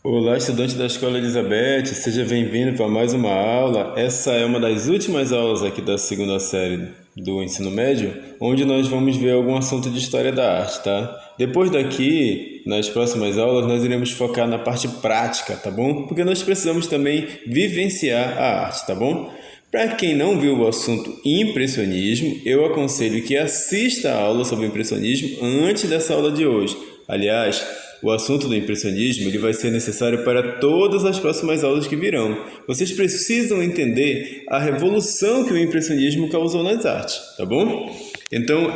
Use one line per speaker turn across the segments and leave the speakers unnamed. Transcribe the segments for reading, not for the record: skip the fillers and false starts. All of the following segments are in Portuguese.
Olá, estudante da Escola Elizabeth, seja bem-vindo para mais uma aula. Essa é uma das últimas aulas aqui da segunda série do ensino médio, onde nós vamos ver algum assunto de história da arte, tá? Depois daqui, nas próximas aulas, nós iremos focar na parte prática, tá bom? Porque nós precisamos também vivenciar a arte, tá bom? Para quem não viu o assunto impressionismo, eu aconselho que assista a aula sobre impressionismo antes dessa aula de hoje. Aliás, o assunto do impressionismo ele vai ser necessário para todas as próximas aulas que virão. Vocês precisam entender a revolução que o impressionismo causou nas artes, tá bom? Então,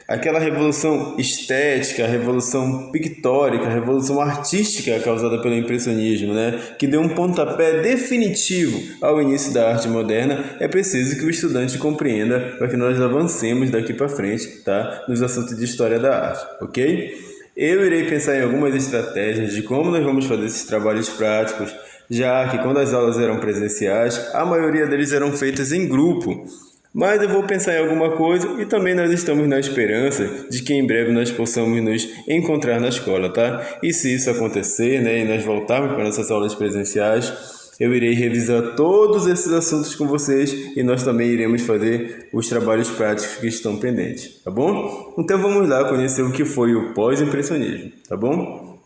aquela revolução estética, a revolução pictórica, a revolução artística causada pelo impressionismo, né, que deu um pontapé definitivo ao início da arte moderna, é preciso que o estudante compreenda para que nós avancemos daqui para frente, tá, nos assuntos de história da arte, ok? Eu irei pensar em algumas estratégias de como nós vamos fazer esses trabalhos práticos, já que quando as aulas eram presenciais, a maioria deles eram feitas em grupo. Mas eu vou pensar em alguma coisa e também nós estamos na esperança de que em breve nós possamos nos encontrar na escola, tá? E se isso acontecer, né, e nós voltarmos para nossas aulas presenciais, eu irei revisar todos esses assuntos com vocês e nós também iremos fazer os trabalhos práticos que estão pendentes, tá bom? Então vamos lá conhecer o que foi o pós-impressionismo, tá bom?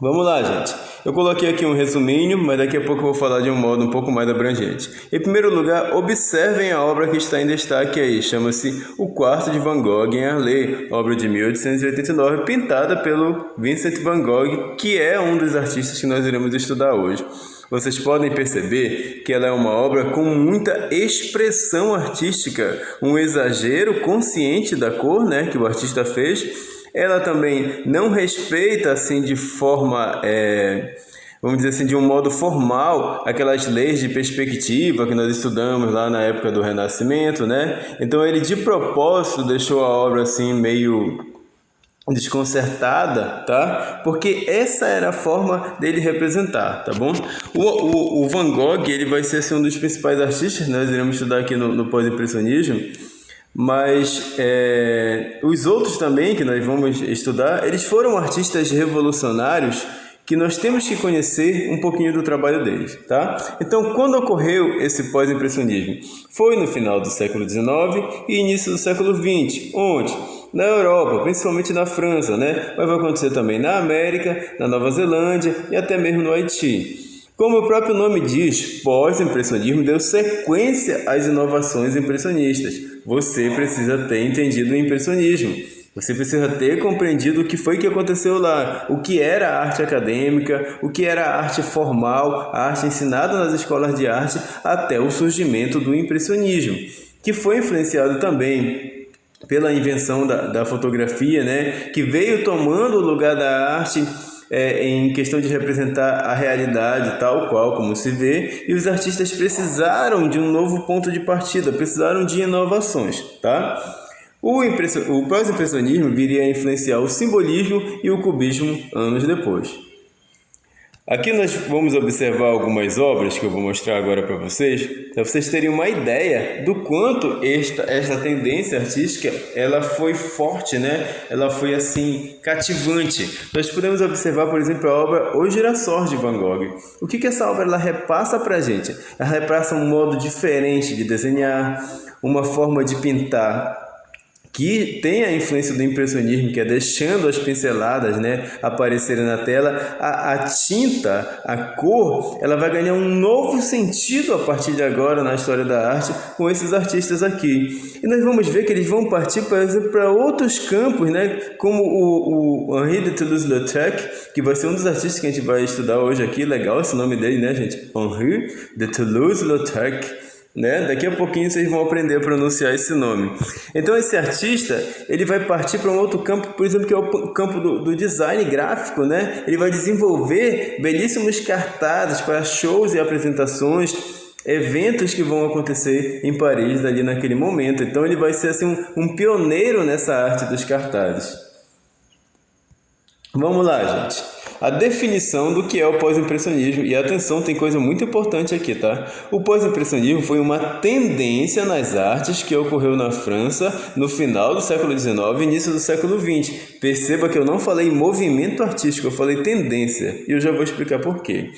Vamos lá, gente. Eu coloquei aqui um resuminho, mas daqui a pouco eu vou falar de um modo um pouco mais abrangente. Em primeiro lugar, observem a obra que está em destaque aí. Chama-se O Quarto de Van Gogh em Arles, obra de 1889, pintada pelo Vincent Van Gogh, que é um dos artistas que nós iremos estudar hoje. Vocês podem perceber que ela é uma obra com muita expressão artística, um exagero consciente da cor, né, que o artista fez. Ela também não respeita, assim, de forma, vamos dizer assim, de um modo formal, aquelas leis de perspectiva que nós estudamos lá na época do Renascimento, né? Então, ele de propósito deixou a obra, assim, meio desconcertada, tá? Porque essa era a forma dele representar, tá bom? O Van Gogh, ele vai ser, assim, um dos principais artistas, nós iremos estudar aqui no pós-impressionismo, mas os outros também que nós vamos estudar, eles foram artistas revolucionários que nós temos que conhecer um pouquinho do trabalho deles, tá? Então, quando ocorreu esse pós-impressionismo? Foi no final do século XIX e início do século XX, onde? Na Europa, principalmente na França, né? Mas vai acontecer também na América, na Nova Zelândia e até mesmo no Haiti. Como o próprio nome diz, pós-impressionismo deu sequência às inovações impressionistas. Você precisa ter entendido o impressionismo. Você precisa ter compreendido o que foi que aconteceu lá, o que era a arte acadêmica, o que era a arte formal, a arte ensinada nas escolas de arte, até o surgimento do impressionismo, que foi influenciado também pela invenção da fotografia, né, que veio tomando o lugar da arte em questão de representar a realidade tal qual como se vê, e os artistas precisaram de um novo ponto de partida, precisaram de inovações, tá? O pós-impressionismo viria a influenciar o simbolismo e o cubismo anos depois. Aqui nós vamos observar algumas obras que eu vou mostrar agora para vocês terem uma ideia do quanto esta tendência artística ela foi forte, né? Ela foi assim cativante. Nós podemos observar, por exemplo, a obra Os Girassóis de Van Gogh. O que essa obra ela repassa para a gente? Ela repassa um modo diferente de desenhar, uma forma de pintar que tem a influência do impressionismo, que é deixando as pinceladas, né, aparecerem na tela. A tinta, a cor, ela vai ganhar um novo sentido a partir de agora na história da arte com esses artistas aqui. E nós vamos ver que eles vão partir, por exemplo, para outros campos, né, como o Henri de Toulouse-Lautrec, que vai ser um dos artistas que a gente vai estudar hoje aqui. Legal esse nome dele, né, gente? Henri de Toulouse-Lautrec. Né? Daqui a pouquinho vocês vão aprender a pronunciar esse nome. Então esse artista ele vai partir para um outro campo, por exemplo, que é o campo do design gráfico, né? Ele vai desenvolver belíssimos cartazes para shows e apresentações, eventos que vão acontecer em Paris ali naquele momento. Então ele vai ser assim um pioneiro nessa arte dos cartazes. Vamos lá, gente. a definição do que é o pós-impressionismo. E atenção, tem coisa muito importante aqui, tá? O pós-impressionismo foi uma tendência nas artes que ocorreu na França no final do século XIX e início do século XX. Perceba que eu não falei movimento artístico, eu falei tendência. E eu já vou explicar por quê.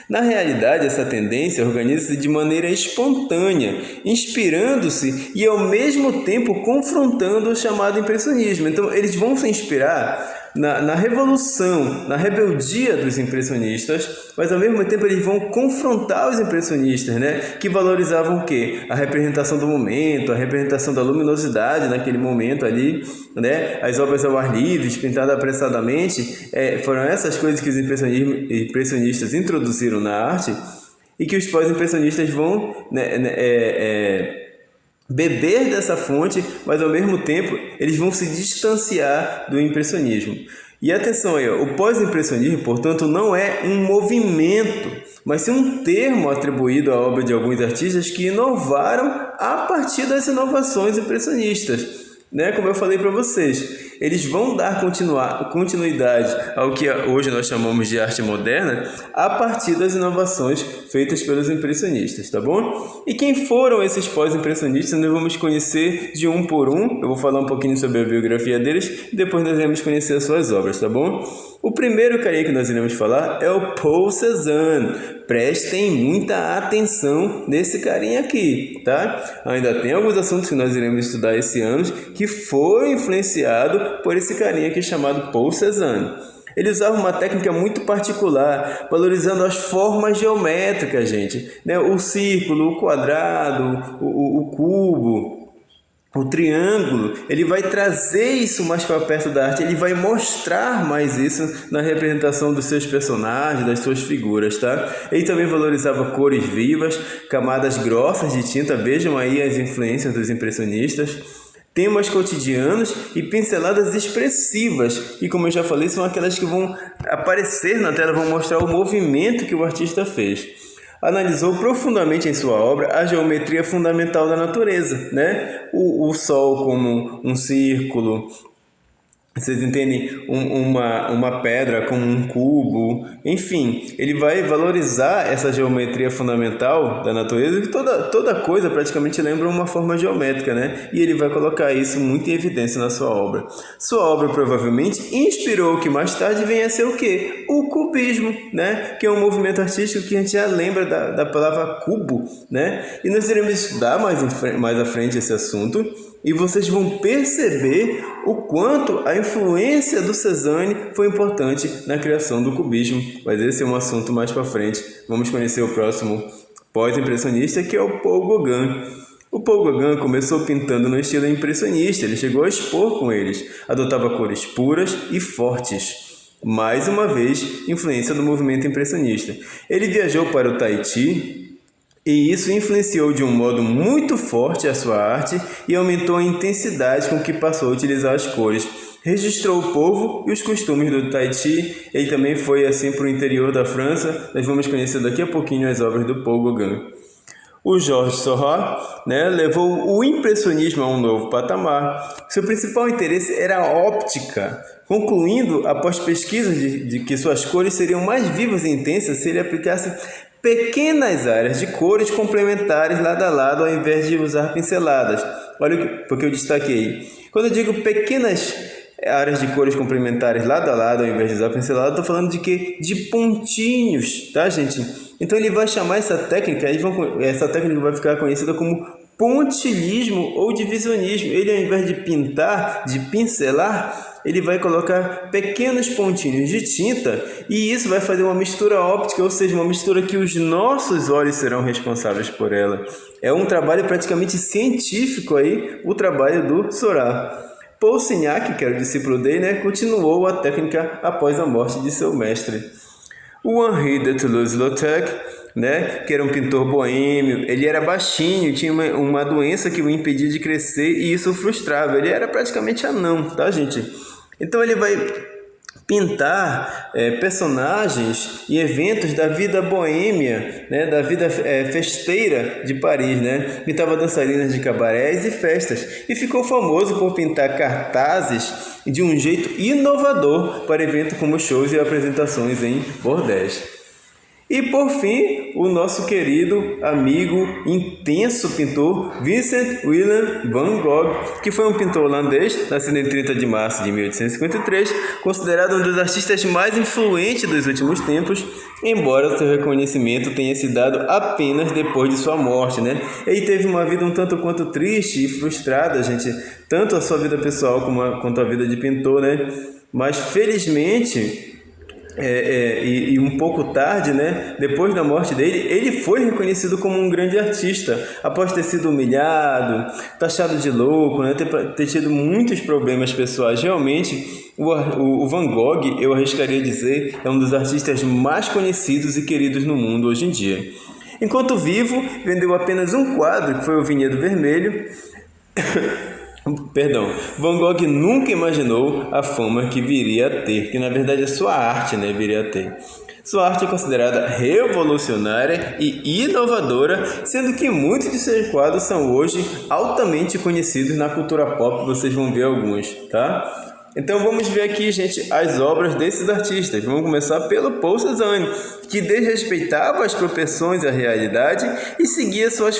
Na realidade, essa tendência organiza-se de maneira espontânea, inspirando-se e ao mesmo tempo confrontando o chamado impressionismo. Então, eles vão se inspirar na revolução, na rebeldia dos impressionistas, mas ao mesmo tempo eles vão confrontar os impressionistas, né? Que valorizavam o quê? A representação do momento, a representação da luminosidade naquele momento ali, né? As obras ao ar livre, pintadas apressadamente, foram essas coisas que os impressionistas introduziram na arte e que os pós-impressionistas vão beber dessa fonte, mas ao mesmo tempo eles vão se distanciar do impressionismo. E atenção aí, o pós-impressionismo, portanto, não é um movimento, mas sim um termo atribuído à obra de alguns artistas que inovaram a partir das inovações impressionistas. Como eu falei para vocês, eles vão dar continuidade ao que hoje nós chamamos de arte moderna a partir das inovações feitas pelos impressionistas, tá bom? E quem foram esses pós-impressionistas, nós vamos conhecer de um por um. Eu vou falar um pouquinho sobre a biografia deles e depois nós vamos conhecer as suas obras, tá bom? O primeiro carinha que nós iremos falar é o Paul Cézanne. Prestem muita atenção nesse carinha aqui, tá? Ainda tem alguns assuntos que nós iremos estudar esse ano que foi influenciado por esse carinha aqui chamado Paul Cézanne. Ele usava uma técnica muito particular, valorizando as formas geométricas, gente, né? O círculo, o quadrado, o cubo, o triângulo. Ele vai trazer isso mais para perto da arte, ele vai mostrar mais isso na representação dos seus personagens, das suas figuras, tá? Ele também valorizava cores vivas, camadas grossas de tinta, vejam aí as influências dos impressionistas, temas cotidianos e pinceladas expressivas, e como eu já falei, são aquelas que vão aparecer na tela, vão mostrar o movimento que o artista fez. Analisou profundamente em sua obra a geometria fundamental da natureza, né? O Sol como um círculo, vocês entendem? Uma pedra como um cubo, enfim, ele vai valorizar essa geometria fundamental da natureza, que toda coisa praticamente lembra uma forma geométrica, né? E ele vai colocar isso muito em evidência na sua obra. Sua obra provavelmente inspirou o que mais tarde vem a ser o quê? O cubismo, né? Que é um movimento artístico que a gente já lembra da palavra cubo, né? E nós iremos estudar mais à frente esse assunto, e vocês vão perceber o quanto a influência do Cézanne foi importante na criação do cubismo. Mas esse é um assunto mais para frente. Vamos conhecer o próximo pós-impressionista, que é o Paul Gauguin. O Paul Gauguin começou pintando no estilo impressionista. Ele chegou a expor com eles. Adotava cores puras e fortes. Mais uma vez, influência do movimento impressionista. Ele viajou para o Tahiti, e isso influenciou de um modo muito forte a sua arte e aumentou a intensidade com que passou a utilizar as cores. Registrou o povo e os costumes do Tahiti. Ele também foi assim para o interior da França. Nós vamos conhecer daqui a pouquinho as obras do Paul Gauguin. O Georges Seurat, levou o impressionismo a um novo patamar. Seu principal interesse era a óptica, concluindo, após pesquisas de que suas cores seriam mais vivas e intensas se ele aplicasse pequenas áreas de cores complementares lado a lado, ao invés de usar pinceladas. Olha porque eu destaquei. Quando eu digo pequenas áreas de cores complementares lado a lado, ao invés de usar pincelada, estou falando de quê? De pontinhos, tá, gente? Então ele vai chamar essa técnica, essa técnica vai ficar conhecida como pontilhismo ou divisionismo. Ele, ao invés de pintar, de pincelar, ele vai colocar pequenos pontinhos de tinta, e isso vai fazer uma mistura óptica, ou seja, uma mistura que os nossos olhos serão responsáveis por ela. É um trabalho praticamente científico aí, o trabalho do Seurat. Paul Signac, que era o discípulo dele, continuou a técnica após a morte de seu mestre. O Henri de Toulouse-Lautrec, que era um pintor boêmio, ele era baixinho, tinha uma doença que o impedia de crescer, e isso o frustrava. Ele era praticamente anão, tá, gente? Então ele vai pintar personagens e eventos da vida boêmia, né, da vida festeira de Paris, né? Pintava dançarinas de cabarés e festas e ficou famoso por pintar cartazes de um jeito inovador para eventos como shows e apresentações em bordéis. E por fim, o nosso querido amigo, intenso pintor Vincent Willem van Gogh, que foi um pintor holandês, nascido em 30 de março de 1853, considerado um dos artistas mais influentes dos últimos tempos, embora seu reconhecimento tenha se dado apenas depois de sua morte, né? Ele teve uma vida um tanto quanto triste e frustrada, gente, tanto a sua vida pessoal quanto a vida de pintor, né? Mas felizmente e um pouco tarde, né, depois da morte dele, ele foi reconhecido como um grande artista, após ter sido humilhado, taxado de louco, né, ter tido muitos problemas pessoais. Realmente, o Van Gogh, eu arriscaria dizer, é um dos artistas mais conhecidos e queridos no mundo hoje em dia. Enquanto vivo, vendeu apenas um quadro, que foi o Vinhedo Vermelho. Perdão, Van Gogh nunca imaginou a fama que viria a ter, que na verdade a sua arte, né, viria a ter. Sua arte é considerada revolucionária e inovadora, sendo que muitos de seus quadros são hoje altamente conhecidos na cultura pop, vocês vão ver alguns, tá? Então vamos ver aqui, gente, as obras desses artistas. Vamos começar pelo Paul Cézanne, que desrespeitava as proporções à realidade e seguia as suas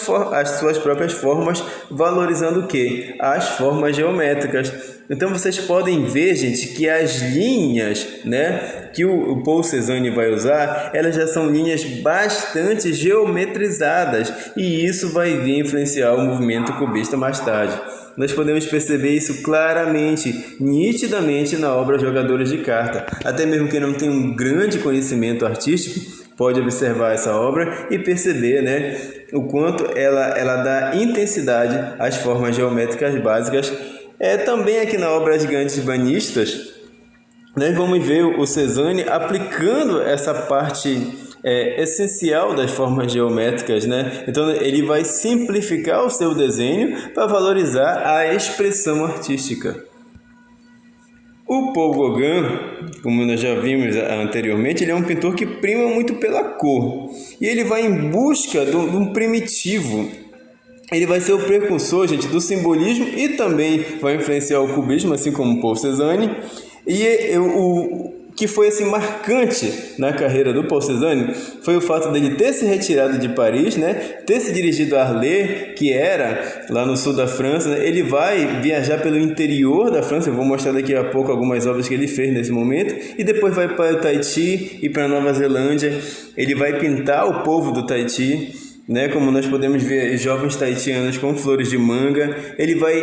próprias formas, valorizando o quê? As formas geométricas. Então vocês podem ver, gente, que as linhas, né, que o Paul Cézanne vai usar, elas já são linhas bastante geometrizadas, e isso vai vir influenciar o movimento cubista mais tarde. Nós podemos perceber isso claramente, nitidamente na obra Jogadores de Carta. Até mesmo quem não tem um grande conhecimento artístico pode observar essa obra e perceber, né, o quanto ela dá intensidade às formas geométricas básicas. Também aqui na obra Gigantes Banistas, nós vamos ver o Cézanne aplicando essa parte essencial das formas geométricas, né? Então ele vai simplificar o seu desenho para valorizar a expressão artística. O Paul Gauguin, como nós já vimos anteriormente, ele é um pintor que prima muito pela cor, e ele vai em busca de um primitivo. Ele vai ser o precursor, gente, do simbolismo, e também vai influenciar o cubismo, assim como Paul Cézanne. E o que foi assim marcante na carreira do Paul Cézanne foi o fato dele ter se retirado de Paris, né? Ter se dirigido a Arles, que era lá no sul da França, né? Ele vai viajar pelo interior da França. Eu vou mostrar daqui a pouco algumas obras que ele fez nesse momento, e depois vai para o Tahiti e para Nova Zelândia. Ele vai pintar o povo do Tahiti, né, como nós podemos ver jovens tahitianos com flores de manga. Ele vai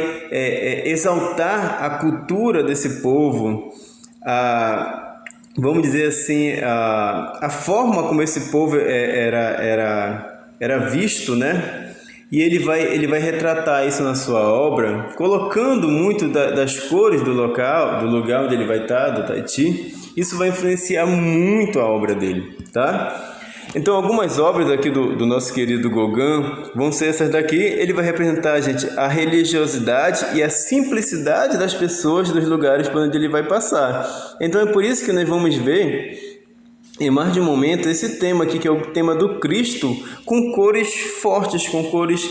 exaltar a cultura desse povo, vamos dizer assim, a forma como esse povo era visto, né? E ele vai retratar isso na sua obra, colocando muito das cores do lugar onde ele vai estar, do Tahiti. Isso vai influenciar muito a obra dele, tá? Então, algumas obras aqui do nosso querido Gauguin vão ser essas daqui. Ele vai representar, gente, a religiosidade e a simplicidade das pessoas dos lugares por onde ele vai passar. Então, é por isso que nós vamos ver, em mais de um momento, esse tema aqui, que é o tema do Cristo, com cores fortes, com cores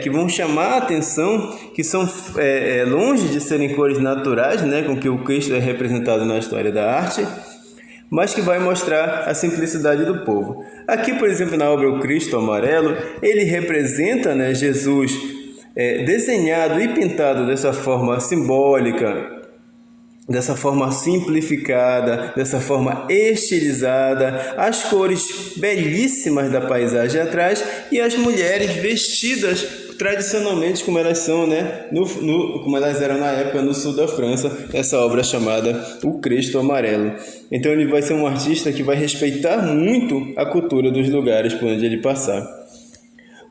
que vão chamar a atenção, que são longe de serem cores naturais, né, com que o Cristo é representado na história da arte, mas que vai mostrar a simplicidade do povo. Aqui, por exemplo, na obra O Cristo Amarelo, ele representa, né, Jesus desenhado e pintado dessa forma simbólica, dessa forma simplificada, dessa forma estilizada, as cores belíssimas da paisagem atrás e as mulheres vestidas tradicionalmente como elas são, né, como elas eram na época no sul da França. Essa obra chamada O Cristo Amarelo. Então ele vai ser um artista que vai respeitar muito a cultura dos lugares por onde ele passar.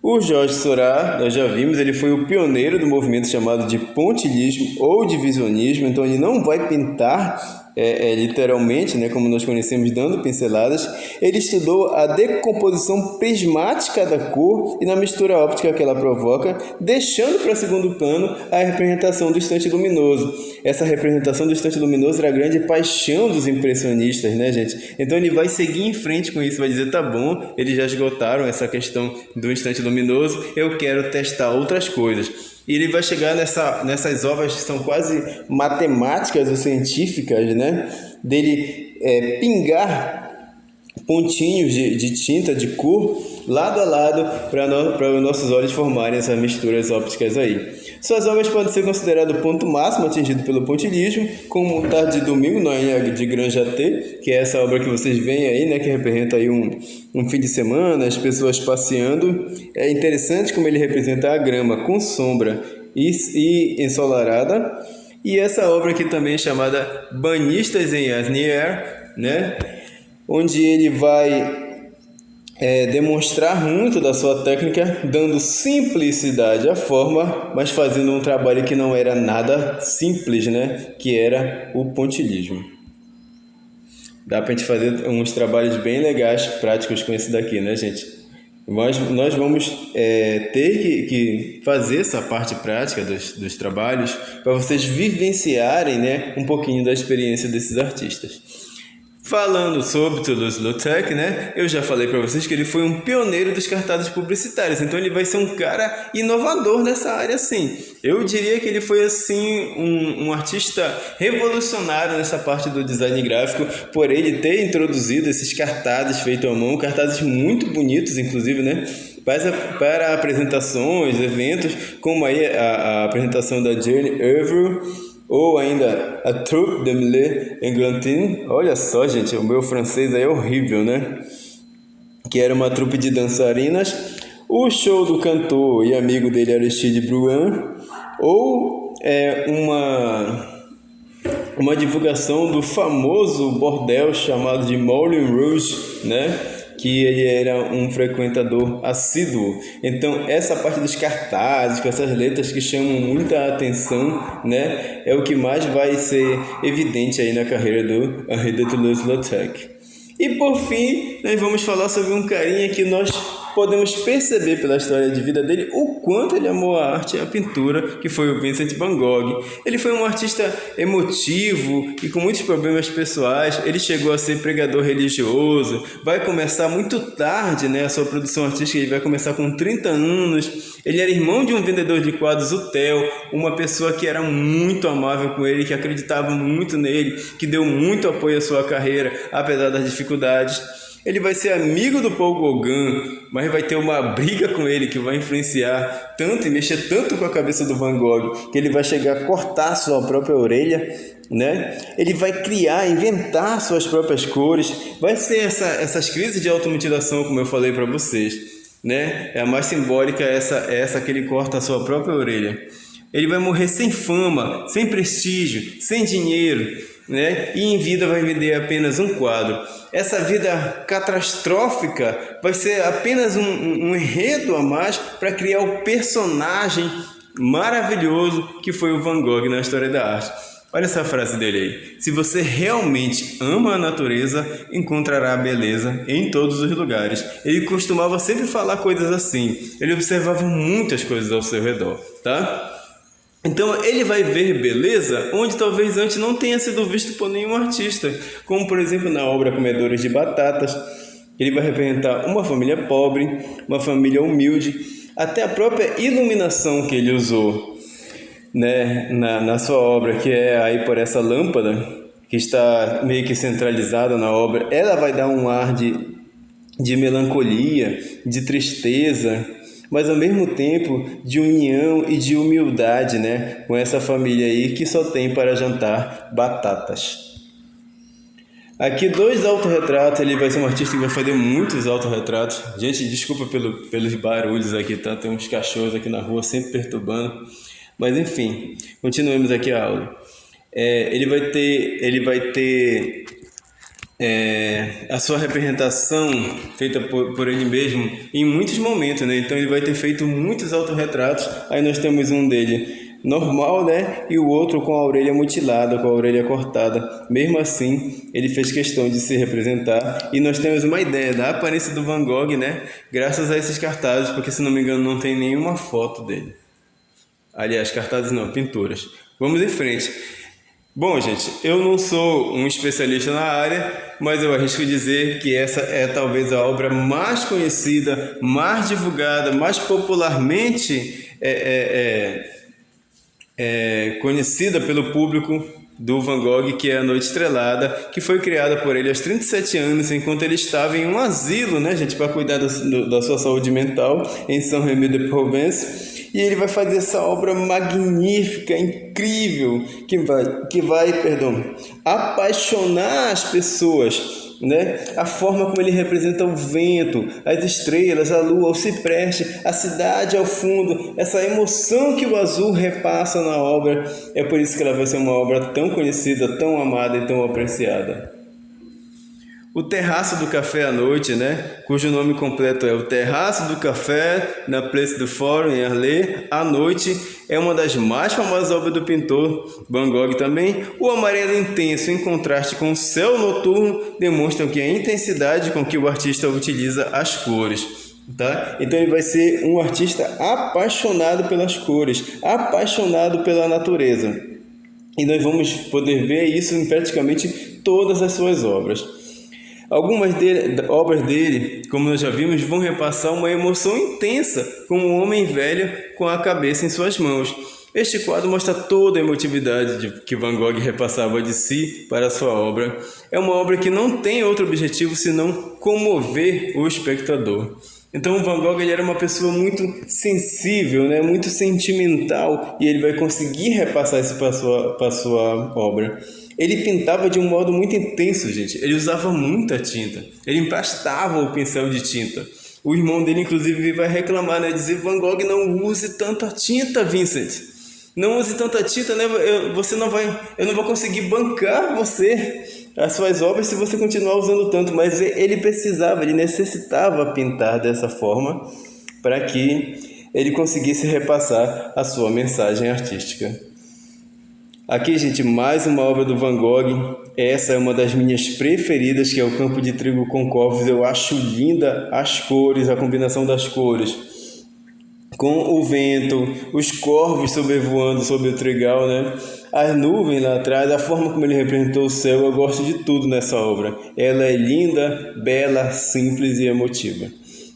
O Georges Seurat, nós já vimos, ele foi o pioneiro do movimento chamado de pontilhismo ou divisionismo. Então ele não vai pintar literalmente, né, como nós conhecemos, dando pinceladas. Ele estudou a decomposição prismática da cor e na mistura óptica que ela provoca, deixando para segundo plano a representação do instante luminoso. Essa representação do instante luminoso era a grande paixão dos impressionistas, né, gente? Então ele vai seguir em frente com isso, vai dizer, tá bom, eles já esgotaram essa questão do instante luminoso, eu quero testar outras coisas. E ele vai chegar nessas obras que são quase matemáticas ou científicas, né? Dele pingar pontinhos de tinta, de cor, lado a lado, para os nossos olhos formarem essas misturas ópticas aí. Suas obras podem ser consideradas o ponto máximo atingido pelo pontilhismo, como Tarde de Domingo, de Grand Jaté, que é essa obra que vocês veem aí, né, que representa aí um fim de semana, as pessoas passeando. É interessante como ele representa a grama com sombra e ensolarada. E essa obra aqui também é chamada Banistas em Asnières, né, onde ele vai demonstrar muito da sua técnica, dando simplicidade à forma, mas fazendo um trabalho que não era nada simples, né? Que era o pontilhismo. Dá para a gente fazer uns trabalhos bem legais, práticos com esse daqui, né, gente? Nós vamos ter que fazer essa parte prática dos trabalhos para vocês vivenciarem, né, um pouquinho da experiência desses artistas. Falando sobre Toulouse-Lautrec, né? Eu já falei para vocês que ele foi um pioneiro dos cartazes publicitários, então ele vai ser um cara inovador nessa área, sim. Eu diria que ele foi, assim, um artista revolucionário nessa parte do design gráfico, por ele ter introduzido esses cartazes feitos à mão, cartazes muito bonitos, inclusive, né? Para apresentações, eventos, como aí a apresentação da Jane Œuvre, ou ainda a Troupe de Mille Eglantine. Olha só, gente, o meu francês aí é horrível, né? Que era uma trupe de dançarinas. O show do cantor e amigo dele Aristide Bruin. Ou uma divulgação do famoso bordel chamado de Moulin Rouge, né? Que ele era um frequentador assíduo. Então, essa parte dos cartazes, com essas letras que chamam muita atenção, né, é o que mais vai ser evidente aí na carreira do Henri de Toulouse-Lautrec. E, por fim, nós vamos falar sobre um carinha que nós podemos perceber pela história de vida dele o quanto ele amou a arte e a pintura, que foi o Vincent van Gogh. Ele foi um artista emotivo e com muitos problemas pessoais. Ele chegou a ser pregador religioso, vai começar muito tarde, né, a sua produção artística. Ele vai começar com 30 anos. Ele era irmão de um vendedor de quadros, o Theo, uma pessoa que era muito amável com ele, que acreditava muito nele, que deu muito apoio à sua carreira, apesar das dificuldades. Ele vai ser amigo do Paul Gauguin, mas vai ter uma briga com ele que vai influenciar tanto e mexer tanto com a cabeça do Van Gogh, que ele vai chegar a cortar sua própria orelha, né? Ele vai inventar suas próprias cores. Vai ser essas crises de automutilação, como eu falei para vocês, né? A mais simbólica é essa que ele corta a sua própria orelha. Ele vai morrer sem fama, sem prestígio, sem dinheiro, né? E em vida vai vender apenas um quadro. Essa vida catastrófica vai ser apenas um enredo a mais para criar o personagem maravilhoso que foi o Van Gogh na história da arte. Olha essa frase dele aí. Se você realmente ama a natureza, encontrará a beleza em todos os lugares. Ele costumava sempre falar coisas assim. Ele observava muitas coisas ao seu redor, tá? Então ele vai ver beleza onde talvez antes não tenha sido visto por nenhum artista, como por exemplo na obra Comedores de Batatas. Ele vai representar uma família pobre, uma família humilde, até a própria iluminação que ele usou, né, na sua obra, que é aí por essa lâmpada que está meio que centralizada na obra. Ela vai dar um ar de melancolia, de tristeza, mas ao mesmo tempo de união e de humildade, né? Com essa família aí que só tem para jantar batatas. Aqui 2 autorretratos. Ele vai ser um artista que vai fazer muitos autorretratos. Gente, desculpa pelos barulhos aqui, tá? Tem uns cachorros aqui na rua sempre perturbando. Mas enfim, continuemos aqui a aula. Ele vai ter a sua representação feita por ele mesmo em muitos momentos, né? Então ele vai ter feito muitos autorretratos. Aí nós temos um dele normal, né? E o outro com a orelha mutilada, com a orelha cortada. Mesmo assim, ele fez questão de se representar. E nós temos uma ideia da aparência do Van Gogh, né? Graças a esses cartazes, porque se não me engano não tem nenhuma foto dele. Aliás, cartazes não, pinturas. Vamos em frente. Bom, gente, eu não sou um especialista na área, mas eu arrisco dizer que essa é talvez a obra mais conhecida, mais divulgada, mais popularmente conhecida pelo público do Van Gogh, que é A Noite Estrelada, que foi criada por ele aos 37 anos, enquanto ele estava em um asilo, né, gente, para cuidar da sua saúde mental, em Saint-Rémy-de-Provence. E ele vai fazer essa obra magnífica, incrível, que vai apaixonar as pessoas, né? A forma como ele representa o vento, as estrelas, a lua, o cipreste, a cidade ao fundo, essa emoção que o azul repassa na obra. É por isso que ela vai ser uma obra tão conhecida, tão amada e tão apreciada. O Terraço do Café à Noite, né? Cujo nome completo é O Terraço do Café na Place du Forum, em Arles, à noite, é uma das mais famosas obras do pintor Van Gogh também. O amarelo intenso, em contraste com o céu noturno, demonstram que a intensidade com que o artista utiliza as cores. Tá? Então ele vai ser um artista apaixonado pelas cores, apaixonado pela natureza. E nós vamos poder ver isso em praticamente todas as suas obras. Algumas obras dele, como nós já vimos, vão repassar uma emoção intensa, como um homem velho com a cabeça em suas mãos. Este quadro mostra toda a emotividade que Van Gogh repassava de si para a sua obra. É uma obra que não tem outro objetivo senão comover o espectador. Então, Van Gogh ele era uma pessoa muito sensível, né? Muito sentimental, e ele vai conseguir repassar isso para a sua obra. Ele pintava de um modo muito intenso, gente. Ele usava muita tinta. Ele emprestava o pincel de tinta. O irmão dele, inclusive, vai reclamar, né? Dizer, Van Gogh, não use tanta tinta, Vincent. Não use tanta tinta, né? Eu não vou conseguir bancar as suas obras se você continuar usando tanto. Mas ele precisava, ele necessitava pintar dessa forma para que ele conseguisse repassar a sua mensagem artística. Aqui, gente, mais uma obra do Van Gogh. Essa é uma das minhas preferidas, que é o Campo de Trigo com Corvos. Eu acho linda as cores, a combinação das cores, com o vento, os corvos sobrevoando sobre o trigal, né? As nuvens lá atrás, a forma como ele representou o céu. Eu gosto de tudo nessa obra. Ela é linda, bela, simples e emotiva.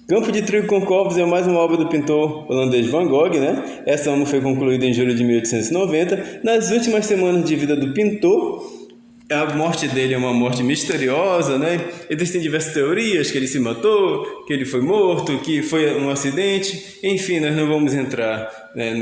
Campo de Trigo com Corvos é mais uma obra do pintor holandês Van Gogh, né? Essa obra foi concluída em julho de 1890. Nas últimas semanas de vida do pintor, a morte dele é uma morte misteriosa, né? Existem diversas teorias, que ele se matou, que ele foi morto, que foi um acidente. Enfim, nós não vamos entrar, né,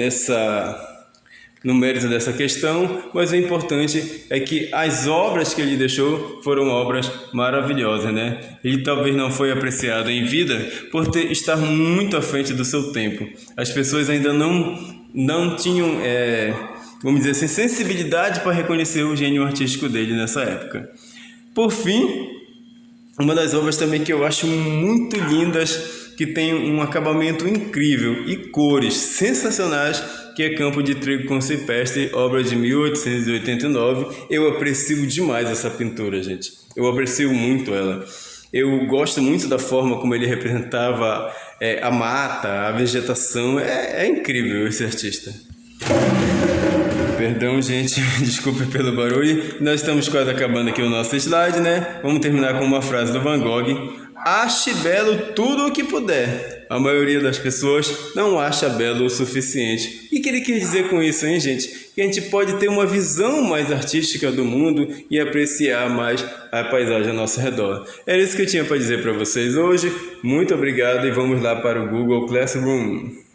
no mérito dessa questão, mas o importante é que as obras que ele deixou foram obras maravilhosas, né? Ele talvez não foi apreciado em vida por estar muito à frente do seu tempo. As pessoas ainda não tinham, vamos dizer assim, sensibilidade para reconhecer o gênio artístico dele nessa época. Por fim, uma das obras também que eu acho muito lindas, que tem um acabamento incrível e cores sensacionais, que é Campo de Trigo com Cipreste, obra de 1889. Eu aprecio demais essa pintura, gente. Eu aprecio muito ela. Eu gosto muito da forma como ele representava a mata, a vegetação. É incrível esse artista. Perdão, gente, desculpe pelo barulho. Nós estamos quase acabando aqui o nosso slide, né? Vamos terminar com uma frase do Van Gogh. Ache belo tudo o que puder. A maioria das pessoas não acha belo o suficiente. E o que ele quer dizer com isso, hein, gente? Que a gente pode ter uma visão mais artística do mundo e apreciar mais a paisagem ao nosso redor. Era isso que eu tinha para dizer para vocês hoje. Muito obrigado e vamos lá para o Google Classroom.